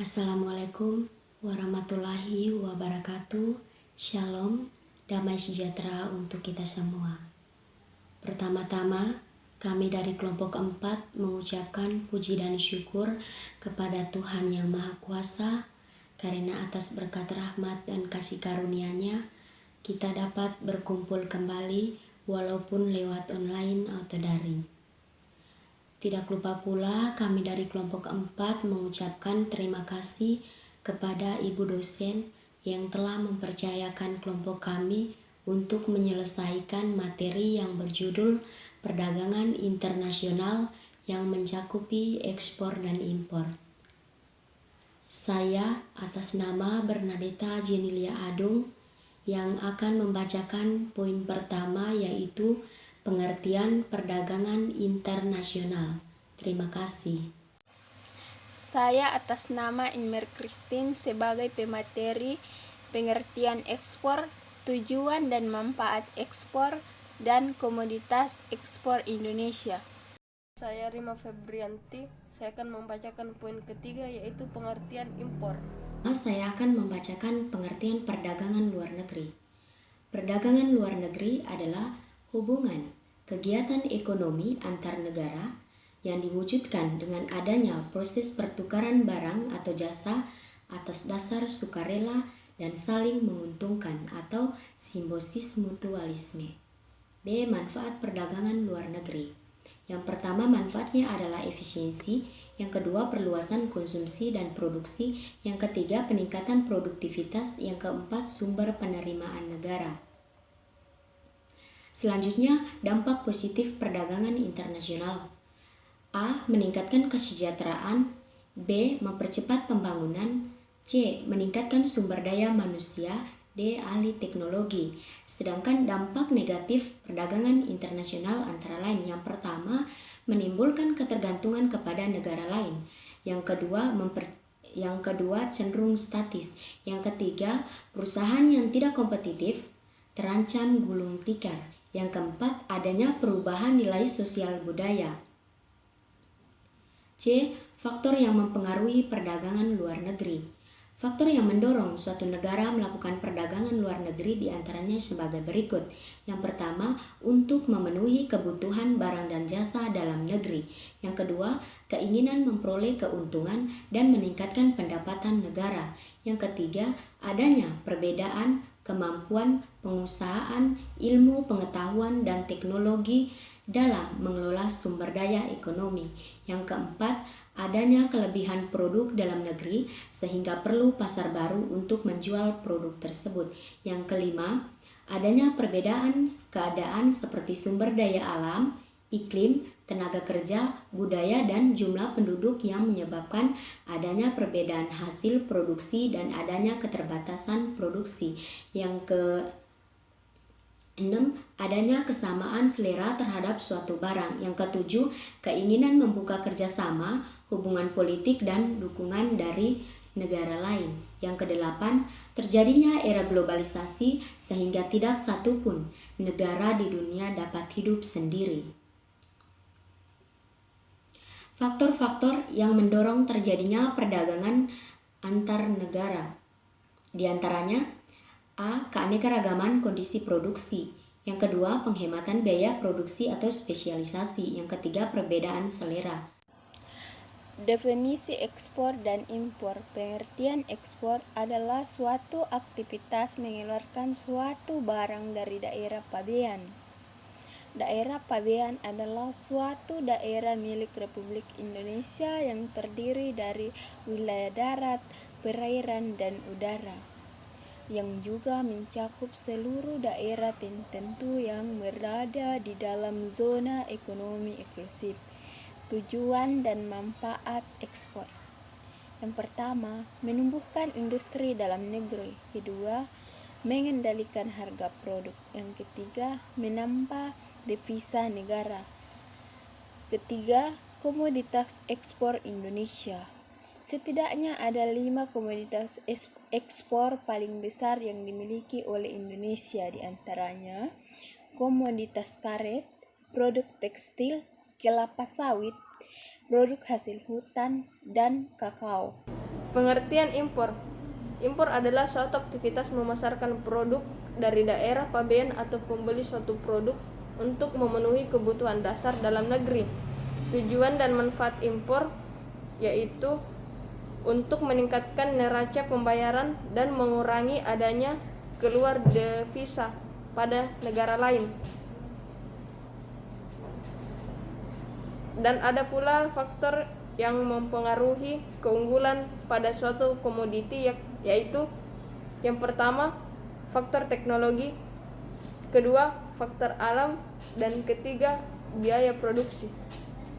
Assalamualaikum warahmatullahi wabarakatuh. Shalom, damai sejahtera untuk kita semua. Pertama-tama, kami dari kelompok 4 mengucapkan puji dan syukur kepada Tuhan Yang Maha Kuasa, karena atas berkat rahmat dan kasih karunia-Nya, kita dapat berkumpul kembali walaupun lewat online atau daring. Tidak lupa pula kami dari kelompok 4 mengucapkan terima kasih kepada Ibu dosen yang telah mempercayakan kelompok kami untuk menyelesaikan materi yang berjudul Perdagangan Internasional yang mencakupi ekspor dan impor. Saya atas nama Bernadetta Jenilia Adung yang akan membacakan poin pertama, yaitu pengertian perdagangan internasional. Terima kasih. Saya atas nama Inmer Christine sebagai pemateri pengertian ekspor, tujuan dan manfaat ekspor, dan komoditas ekspor Indonesia. Saya Rima Febrianti, saya akan membacakan poin ketiga, yaitu pengertian impor. Saya akan membacakan pengertian perdagangan luar negeri. Perdagangan luar negeri adalah hubungan kegiatan ekonomi antar negara yang diwujudkan dengan adanya proses pertukaran barang atau jasa atas dasar sukarela dan saling menguntungkan atau simbiosis mutualisme. B. Manfaat perdagangan luar negeri. Yang pertama, manfaatnya adalah efisiensi. Yang kedua, perluasan konsumsi dan produksi. Yang ketiga, peningkatan produktivitas. Yang keempat, sumber penerimaan negara. Selanjutnya, dampak positif perdagangan internasional. A. Meningkatkan kesejahteraan. B. Mempercepat pembangunan. C. Meningkatkan sumber daya manusia. D. Ahli teknologi. Sedangkan dampak negatif perdagangan internasional antara lain: yang pertama, menimbulkan ketergantungan kepada negara lain. Yang kedua, cenderung statis. Yang ketiga, perusahaan yang tidak kompetitif terancam gulung tikar. Yang keempat, adanya perubahan nilai sosial budaya. C. Faktor yang mempengaruhi perdagangan luar negeri. Faktor yang mendorong suatu negara melakukan perdagangan luar negeri diantaranya sebagai berikut. Yang pertama, untuk memenuhi kebutuhan barang dan jasa dalam negeri. Yang kedua, keinginan memperoleh keuntungan dan meningkatkan pendapatan negara. Yang ketiga, adanya perbedaan kemampuan pengusahaan, ilmu pengetahuan, dan teknologi dalam mengelola sumber daya ekonomi. Yang keempat, adanya kelebihan produk dalam negeri sehingga perlu pasar baru untuk menjual produk tersebut. Yang kelima, adanya perbedaan keadaan seperti sumber daya alam, iklim, tenaga kerja, budaya, dan jumlah penduduk yang menyebabkan adanya perbedaan hasil produksi dan adanya keterbatasan produksi. Yang ke-6, adanya kesamaan selera terhadap suatu barang. Yang ke-7, keinginan membuka kerjasama, hubungan politik, dan dukungan dari negara lain. Yang ke-8, terjadinya era globalisasi sehingga tidak satupun negara di dunia dapat hidup sendiri. Faktor-faktor yang mendorong terjadinya perdagangan antar negara. Di antaranya, A. Keanekaragaman kondisi produksi. Yang kedua, penghematan biaya produksi atau spesialisasi. Yang ketiga, perbedaan selera. Definisi ekspor dan impor. Pengertian ekspor adalah suatu aktivitas mengeluarkan suatu barang dari daerah pabean. Daerah pabean adalah suatu daerah milik Republik Indonesia yang terdiri dari wilayah darat, perairan, dan udara, yang juga mencakup seluruh daerah tertentu yang berada di dalam zona ekonomi eksklusif. Tujuan dan manfaat ekspor. Yang pertama, menumbuhkan industri dalam negeri. Kedua, mengendalikan harga produk. Yang ketiga, menambah devisa negara. Ketiga, komoditas ekspor Indonesia. Setidaknya ada 5 komoditas ekspor paling besar yang dimiliki oleh Indonesia, diantaranya komoditas karet, produk tekstil, kelapa sawit, produk hasil hutan, dan kakao. Pengertian impor. Impor adalah suatu aktivitas memasarkan produk dari daerah pabean atau pembeli suatu produk untuk memenuhi kebutuhan dasar dalam negeri. Tujuan dan manfaat impor yaitu untuk meningkatkan neraca pembayaran dan mengurangi adanya keluar devisa pada negara lain. Dan ada pula faktor yang mempengaruhi keunggulan pada suatu komoditi, yaitu yang pertama faktor teknologi, kedua faktor alam, dan ketiga biaya produksi.